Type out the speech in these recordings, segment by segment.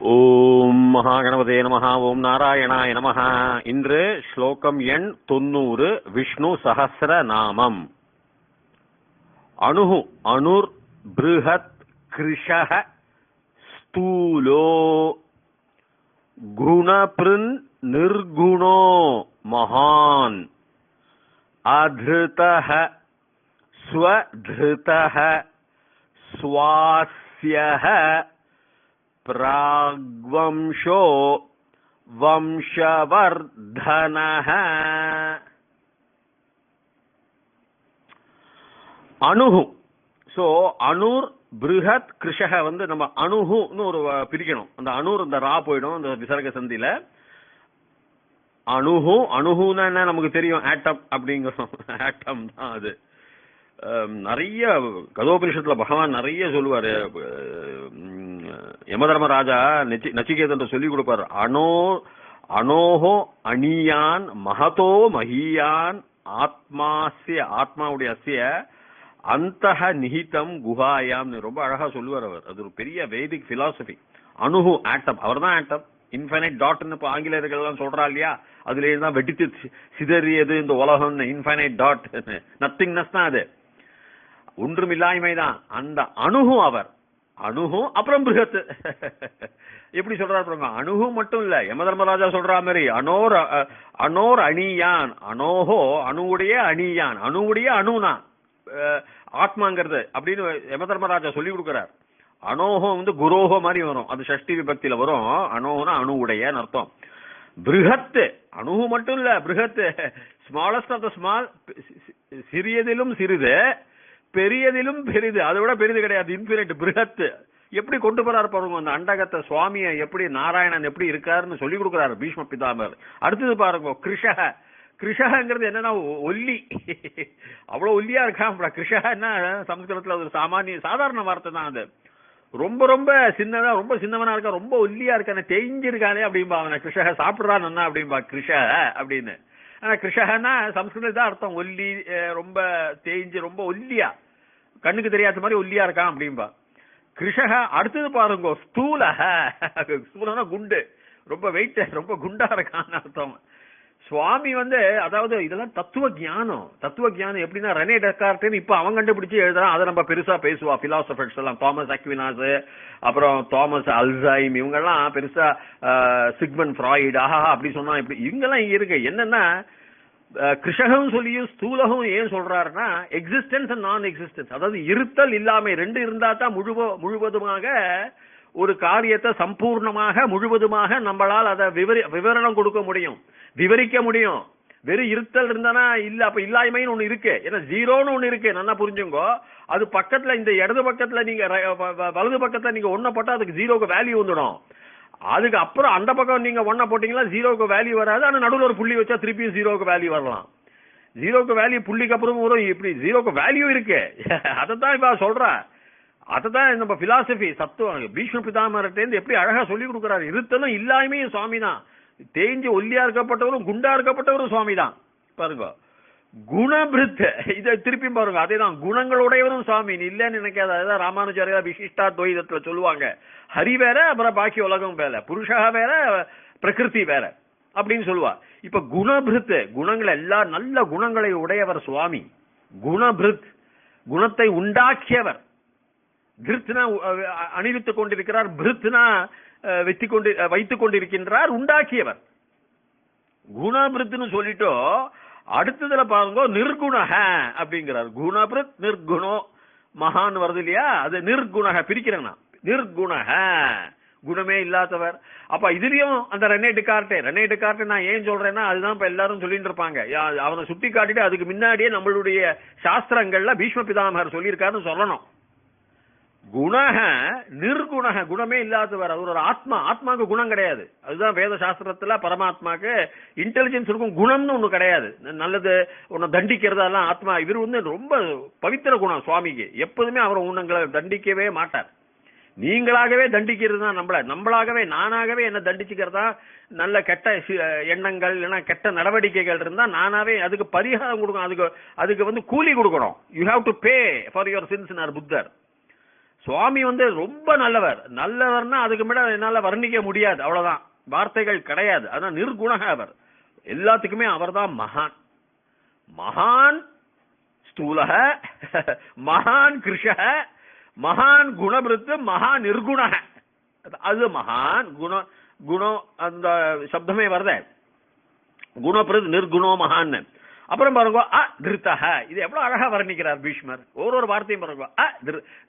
ஓம் மகாகணபதே நமஹ. ஓம் நாராயணாய நமஹ. இன்று ஸ்லோகம் எண் 90, விஷ்ணு சஹஸ்ர நாமம். அணுஹு அனுர் பிருஹத் கிருஷஹ ஸ்தூலோ குணப்ருன் நிர்குணோ மகான் அதிருதஹ ஸ்வதிருதஹ ஸ்வாஸ்யஹ பிராக்வம்சோ வம்சவர்தனஹ. அணுஹு. சோ அனுர் பிருஹத் கிருஷக நம்ம அணுஹுன்னு ஒரு பிரிக்கணும். அந்த அணுர் இந்த ரா போயிடும் அந்த விசர்க சந்தியில. அணுஹு அணுஹுன்னா என்ன நமக்கு தெரியும், ஆட்டம் அப்படிங்கிறோம். ஆட்டம் தான் அது. நிறைய கதோபனிஷத்துல பகவான் நிறைய சொல்லுவாரு. யமதர்மராஜா நச்சிகேதன் சொல்லி கொடுப்பாரு. அனோஹோ அணியான் மகதோ மகியான் ஆத்மாசிய ஆத்மாவுடைய அசிய அந்தஹ நிஹிதம் குஹாயாம் ரொம்ப அழகா சொல்லுவார் அவர். அது ஒரு பெரிய வேதிக் பிலாசபி. அணுஹு ஆட்டம், அவர் தான் ஆட்டம். இன்ஃபைனைட் டாட்னு இப்போ ஆங்கிலேயர்கள் எல்லாம் சொல்றா இல்லையா, அதுல தான் வெடித்து சிதறியது இந்த உலகம். இன்ஃபைனைட் டாட், நத்திங்னஸ் தான் அது, ஒன்றுமில்லாய்மை தான் அந்த அணுஹு. அவர் அணுஹு அப்புறம் பிருகத். எப்படி சொல்றாரு? அணுஹு மட்டும் இல்ல, யமதர்மராஜா சொல்ற மாதிரி அனோர் அணியான். அனோஹோ அணுவுடைய அணியான், அணுவுடைய அணுனா ஆத்மாங்கிறது அப்படின்னு யமதர்மராஜா சொல்லி கொடுக்கிறார். அனோஹோ குரோஹோ மாதிரி வரும், அது ஷஷ்டி விபக்தியில வரும். அனோஹனா அணுவுடைய அர்த்தம். பிருகத் அணுஹு மட்டும் இல்ல, Brihat smallest of the small, சிறியதிலும் சிறிது பெரியதிலும் பெரிது, அதை விட பெரிது கிடையாது, இன்ஃபினிட். பிருகத் எப்படி கொண்டு போறாரு பாருங்க அந்த அண்டகத்தை. சுவாமியை எப்படி நாராயணன் எப்படி இருக்காருன்னு சொல்லி கொடுக்குறாரு பீஷ்ம பிதாமர். அடுத்தது பாருங்க கிருஷக. கிருஷகங்கிறது என்னன்னா ஒல்லி, அவ்வளவு ஒல்லியா இருக்கான். கிருஷகன்னா சமஸ்கிருதத்துல ஒரு சாதாரண வார்த்தை தான் அது. ரொம்ப ரொம்ப சின்னதா, ரொம்ப சின்னவனா இருக்கா, ரொம்ப ஒல்லியா இருக்கானே, தேஞ்சிருக்கானே அப்படின்பா அவனை. கிருஷக சாப்பிடுறான் என்ன அப்படின்பா கிருஷக அப்படின்னு. ஆனா கிருஷகன்னா சமஸ்கிருதம் தான் அர்த்தம், ஒல்லி, ரொம்ப தேஞ்சு, ரொம்ப ஒல்லியா, கண்ணுக்கு தெரியாத மாதிரி ஒல்லியா இருக்கான் அப்படின்பா கிருஷக. அடுத்தது பாருங்க ஸ்தூலக. ஸ்தூலனா குண்டு, ரொம்ப வெயிட், ரொம்ப குண்டா இருக்கான்னு அர்த்தம். சுவாமி அதாவது இதெல்லாம் தத்துவ ஞானம். தத்துவ ஞானம் எப்படின்னா ரெனே டெக்கார்ட்னு இப்ப அவன் கண்டுபிடிச்சு எழுதுறான். அதை நம்ம பெருசா பேசுவா பிலாசபர்ஸ் எல்லாம். தாமஸ் அக்வினாஸ், அப்புறம் தாமஸ் அல்சைம், இவங்க எல்லாம் பெருசா சிக்மண்ட் ஃப்ராய்டு ஆஹா அப்படி சொன்னா இப்படி இவங்கெல்லாம் இங்க இருக்கு. என்னன்னா கிருஷகம் சொல்லியும் ஸ்தூலகம் ஏன் சொல்றாருன்னா எக்ஸிஸ்டன்ஸ் அண்ட் நான் எக்ஸிஸ்டன்ஸ், அதாவது இருத்தல் இல்லாமை ரெண்டு இருந்தா தான் முழுவதுமாக ஒரு காரியத்தை சம்பூர்ணமாக முழுவதுமாக நம்மளால் அதை விவரணம் கொடுக்க முடியும், விவரிக்க முடியும். வெறும் இருத்தல் இருந்தானா இல்ல, அப்ப இல்லாய்மைன்னு ஒண்ணு இருக்கு. ஏன்னா ஜீரோன்னு ஒண்ணு இருக்கு, நல்லா புரிஞ்சுங்கோ. அது பக்கத்துல இந்த இடது பக்கத்துல நீங்க வலது பக்கத்துல நீங்க ஒன்ன போட்டா அதுக்கு ஜீரோக்கு வேல்யூ வந்துடும். அதுக்கு அப்புறம் அந்த பக்கம் நீங்க ஒன்ன போட்டீங்களா ஜீரோக்கு வேல்யூ வராது. ஆனா நடுவில் ஒரு புள்ளி வச்சா திருப்பியும் ஜீரோக்கு வேல்யூ வரலாம். ஜீரோக்கு வேல்யூ புள்ளிக்கு அப்புறம் வரும். இப்படி ஜீரோக்கு வேல்யூ இருக்கு. அதைத்தான் இப்ப சொல்ற. அதுதான் நம்ம பிலாசபி தத்துவம். பீஷ்ம பிதாமர்கிட்ட எப்படி அழகா சொல்லி கொடுக்கிறாரு. இருத்தலும் இல்லாமையும் சுவாமி தான். தேஞ்சு ஒல்லியா இருக்கப்பட்டவரும் குண்டா இருக்கப்பட்டவரும் சுவாமி தான். பாருங்க குணபிருத், இதை திருப்பி பாருங்க, அதேதான் குணங்களுடையவரும் சுவாமி இல்லன்னு நினைக்காத. அதுதான் ராமானுஜாரியா விசிஷ்டா துவைதத்துல சொல்லுவாங்க. ஹரி வேற, அப்புறம் பாக்கி உலகம் வேற, புருஷா வேற, பிரகிருதி வேற அப்படின்னு சொல்லுவா. இப்ப குணபிருத், குணங்கள் எல்லாம் நல்ல குணங்களை உடையவர் சுவாமி. குணபிருத், குணத்தை உண்டாக்கியவர். பிருத்னா அணிவித்துக் கொண்டிருக்கிறார், பிருத்னா வைத்துக் கொண்டிருக்கின்றார், உண்டாக்கியவர். குணபிருத்னு சொல்லிட்டோ அடுத்ததுல பாருங்க நிர்குணக அப்படிங்கிறார். குணபிருத் நிர்குணோ மகான் வருது இல்லையா, அது நிர்குணக பிரிக்கிறேன்னா. நிர்குணக குணமே இல்லாதவர். அப்ப இதுலயும் அந்த ரெனே டெக்கார்ட் நான் ஏன் சொல்றேன்னா அதுதான் இப்ப எல்லாரும் சொல்லிட்டு இருப்பாங்க. அவனை சுட்டி காட்டிட்டு அதுக்கு முன்னாடியே நம்மளுடைய சாஸ்திரங்கள்ல பீஷ்ம பிதாமகர் சொல்லியிருக்காருன்னு சொல்லணும். குணக நிர்குணக குணமே இல்லாதவர். அது ஒரு ஆத்மா, ஆத்மாவுக்கு குணம் கிடையாது. அதுதான் வேத சாஸ்திரத்துல பரமாத்மாக்கு இன்டெலிஜென்ஸ் இருக்கும், குணம்னு ஒண்ணு கிடையாது. நல்லது ஒன்னு தண்டிக்கிறதெல்லாம் ஆத்மா. இவர் ரொம்ப பவித்திர குணம் சுவாமிக்கு. எப்போதுமே அவர் உங்களை தண்டிக்கவே மாட்டார். நீங்களாகவே தண்டிக்கிறது தான் நம்மளாகவே நானாகவே என்ன தண்டிச்சுக்கிறதா. நல்ல கெட்ட எண்ணங்கள் இல்லைன்னா கெட்ட நடவடிக்கைகள் இருந்தா நானாவே அதுக்கு பரிகாரம் கொடுக்கணும். அதுக்கு கூலி கொடுக்கணும். You have to pay for your sins புத்தர். சுவாமி வந்து ரொம்ப நல்லவர். நல்லவர்னா அதுக்கு மேல என்னால வர்ணிக்க முடியாது, அவ்வளவுதான், வார்த்தைகள் கிடையாது. அதான் நிர்குணக அவர். எல்லாத்துக்குமே அவர் தான் மகான். மகான் ஸ்தூலக, மகான் கிருஷக, மகான் குணபிருத்து, மகா நிர்குணக. அது மகான் குணம் அந்த சப்தமே வருத, குணபிருத் நிர்குணோ மகான். அப்புறம் பாருங்க திருத்தக, இது எவ்வளவு அழகா வர்ணிக்கிறார் பீஷ்மர். ஒரு வார்த்தையும் பாருங்க,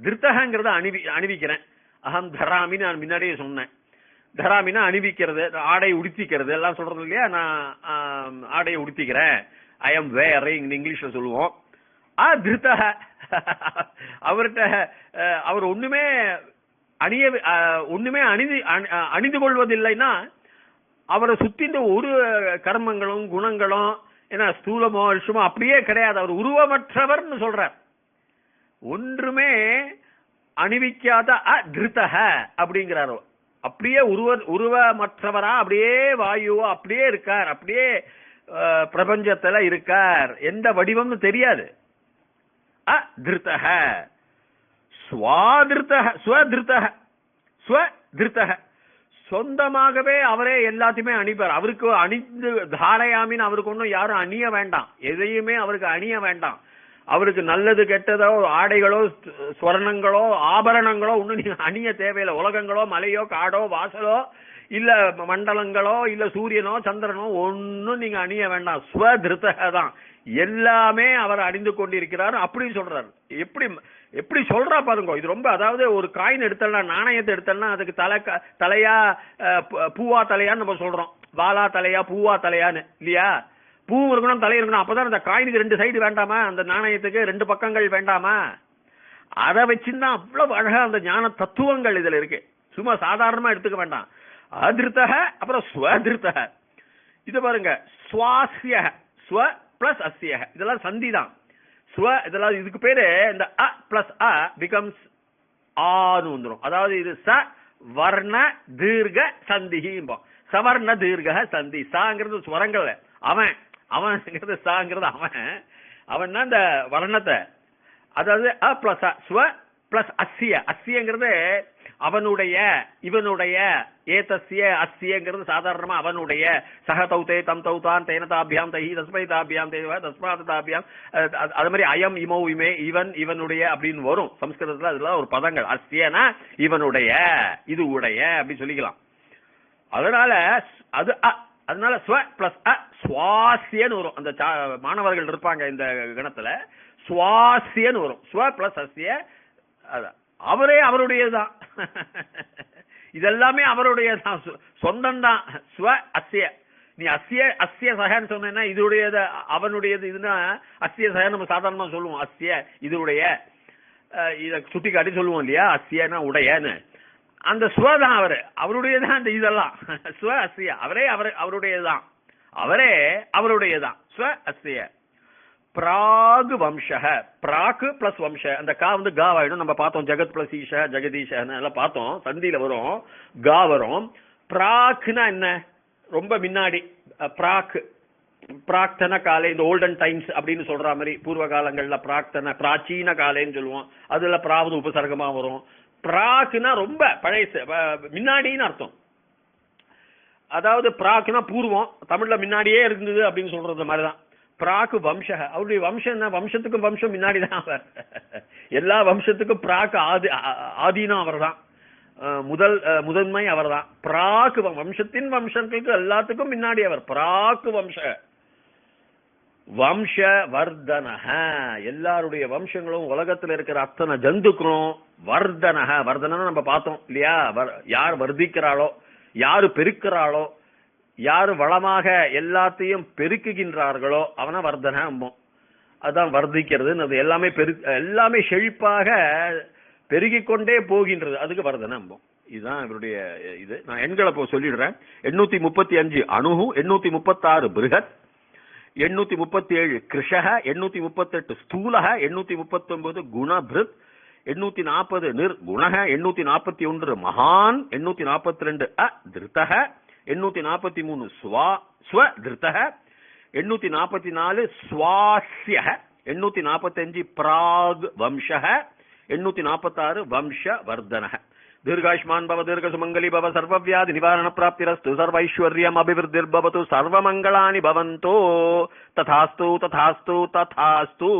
திருத்தகங்கிறத அணிவிக்கிறேன். அகம் தராமின்னு நான் முன்னாடியே சொன்னேன். தராமின்னா அணிவிக்கிறது, ஆடை உடுத்திக்கிறது எல்லாம் சொல்றது இல்லையா. நான் ஆடையை உடுத்திக்கிறேன், ஐ எம் வேரிங் இங்கிலீஷ்ல சொல்லுவோம். திருத்தக, அவர்கிட்ட அவர் ஒண்ணுமே அணிந்து கொள்வதில்லைன்னா அவரை சுத்தி இந்த ஒரு கர்மங்களும் குணங்களும் ஏன்னா ஸ்தூலமோ அல்ஷமோ அப்படியே கிடையாது. அவர் உருவமற்றவர்னு சொல்றார். ஒன்றுமே அணிவிக்காத திருத்தக அப்படிங்கிறாரோ, அப்படியே உருவமற்றவரா, அப்படியே வாயுவோ அப்படியே இருக்கார், அப்படியே பிரபஞ்சத்துல இருக்கார், எந்த வடிவம்னு தெரியாது. திருத்தக ஸ்வாதிருத்தக, ஸ்வதிருத்தக, சொந்தமாகவே அவரே எல்லாத்தையுமே அணிப்பார். அவருக்கு அணிந்து தாரையாமின்னு அவருக்கு ஒன்றும் யாரும் அணிய வேண்டாம், எதையுமே அவருக்கு அணிய வேண்டாம். அவருக்கு நல்லது கெட்டதோ ஆடைகளோ ஸ்வர்ணங்களோ ஆபரணங்களோ ஒன்னும் நீங்க அணிய தேவையில்லை. உலகங்களோ மலையோ காடோ வாசலோ இல்ல மண்டலங்களோ இல்ல சூரியனோ சந்திரனோ ஒன்னும் நீங்க அணிய வேண்டாம். ஸ்வதிருத்தக தான் எல்லாமே அவர் அணிந்து கொண்டிருக்கிறார் அப்படின்னு சொல்றாரு. எப்படி சொல்றா பாருங்க. இது ரொம்ப, அதாவது ஒரு காயின் எடுத்தா, நாணயத்தை எடுத்தா அதுக்கு தலையா பூவா தலையான்னு நம்ம சொல்றோம். வாலா தலையா பூவா தலையான்னு இல்லையா. பூ இருக்கணும் தலை இருக்கணும், அப்பதான் அந்த காயினுக்கு ரெண்டு சைடு வேண்டாமா, அந்த நாணயத்துக்கு ரெண்டு பக்கங்கள் வேண்டாமா. அதை வச்சுதான் அவ்வளவு அழகா அந்த ஞான தத்துவங்கள் இதுல இருக்கு. சும்மா சாதாரணமா எடுத்துக்க வேண்டாம். அதிருத்தக அப்புறம் ஸ்வதிருத்தக. இது பாருங்க, சுவாசிய, ஸ்வ பிளஸ் அஸ்ய, இதெல்லாம் சந்தி தான். ஸ்வ இதெல்லாம் இதுக்கு பேரு இந்த அ பிளஸ் அ பிகம்ஸ் ஆன்னு வந்துடும். அதாவது இது ச வர்ண தீர்க்க சந்தி, சவர்ண தீர்க்க சந்தி. சாங்கிறது ஸ்வரங்கள், அவன்ங்கிறது சாங்கிறது அவன் இந்த வர்ணத்தை, அதாவது அ பிளஸ் ஸ்வ பிளஸ் அஸ்ய, அஸ்யங்கிறது அவனுடைய இவனுடைய, ஏதஸ்ய அஸ்யங்கிறது சாதாரணமா அவனுடைய. சக தௌதே தம் தௌதான் தேன தாபியாம் தஹி தஸ்மை தாபியாம் தேவ தஸ்மாத் தாபியாம், அது மாதிரி அயம் இமௌ இமே, இவன் இவனுடைய அப்படின்னு வரும் சம்ஸ்கிருதத்துல. அதெல்லாம் ஒரு பதங்கள். அஸ்யனா இவனுடைய, இது உடைய அப்படி சொல்லிக்கலாம். அதனால அது அதனால ஸ்வ பிளஸ் அ சுவாசியன்னு வரும். அந்த மாணவர்கள் இருப்பாங்க இந்த கணத்துல, சுவாசியன்னு வரும். ஸ்வ பிளஸ் அஸ்ய, அவரே அவருடையதான். இதெல்லாமே அவருடையதான், சொந்தம் தான். ஸ்வ அஸ்ய, நீ அஸ்ய சகன்னு சொன்னா இதுடையது அவனுடையது. இதுனா அஸ்ய சக நம்ம சாதாரணமா சொல்லுவோம். அஸ்ய இதுடைய, இத சுட்டி காட்டி சொல்லுவோம் இல்லையா, அஸ்யனா உடையன்னு. அந்த ஸ்வதான் அவருடையதான். அந்த இதெல்லாம் ஸ்வ அஸ்ய, அவரே அவருடையதான், அவரே அவருடையதான். ஸ்வ அஸ்ய பிராக் வம்ச, பிராக்கு பிளஸ் வம்ச, அந்த கா வந்து கா ஆயிடும். நம்ம பார்த்தோம் ஜெகத் பிளஸ் ஈஷ ஜெகதீஷ எல்லாம் பார்த்தோம். சந்தியில வரும் கா வரும். பிராக்னா என்ன, ரொம்ப முன்னாடி. பிராக் பிராக்தன காலை, இந்த ஓல்டன் டைம்ஸ் அப்படின்னு சொல்ற மாதிரி பூர்வ காலங்கள்ல பிராக்தன பிராச்சீன காலைன்னு சொல்லுவோம். அதுல பிராவது உபசர்க்கமா வரும். பிராக்னா ரொம்ப பழைய முன்னாடின்னு அர்த்தம். அதாவது பிராக்னா பூர்வம், தமிழ்ல முன்னாடியே இருந்தது அப்படின்னு சொல்றது மாதிரிதான். பிராக்கு வம்ச, அவருடைய வம்சம் என்ன, வம்சத்துக்கும் வம்சம் முன்னாடிதான் அவர். எல்லா வம்சத்துக்கும் பிராக்கு ஆதீனம் அவர் தான், முதன்மை அவர் தான். பிராக்கு வம்சத்தின் வம்சத்துக்கு எல்லாத்துக்கும் முன்னாடி அவர். பிராக்கு வம்ச வம்ச வர்தனஹ, எல்லாருடைய வம்சங்களும் உலகத்தில் இருக்கிற அத்தனை ஜந்துக்களும் வர்தனஹ. வர்தன நம்ம பார்த்தோம் இல்லையா, யார் வர்த்திக்கிறாளோ, யாரு பெருக்கிறாளோ, யாரு வளமாக எல்லாத்தையும் பெருக்குகின்றார்களோ அவன வர்தன. அதுதான் வர்த்திக்கிறது. அது எல்லாமே எல்லாமே செழிப்பாக பெருகிக்கொண்டே போகின்றது, அதுக்கு வர்தன. இதுதான் இவருடைய இது. நான் எண்களை இப்போ சொல்லிடுறேன். 835 அணுகு, 836 பிருகத், 837 கிருஷக, 838 ஸ்தூலக, 839 குணபிருத், 840 நிர்குணக, 841 மகான், 842 அதிருத்தக, 843 ஸ்வதிருத்தக, 844 ஸ்வாஸ்ய, 845 பிராக் வம்சக, 846 வம்ச வர்தன. தீர்காயுஷ்மான் பவ தீர்க சுமங்கலி பவ சர்வவியாதி நிவாரண பிராப்திரஸ்து சர்வைஸ்வர்யம் அபிவிருத்திர்பவது சர்வமங்களானி பவந்தோ. ததாஸ்து ததாஸ்து ததாஸ்து.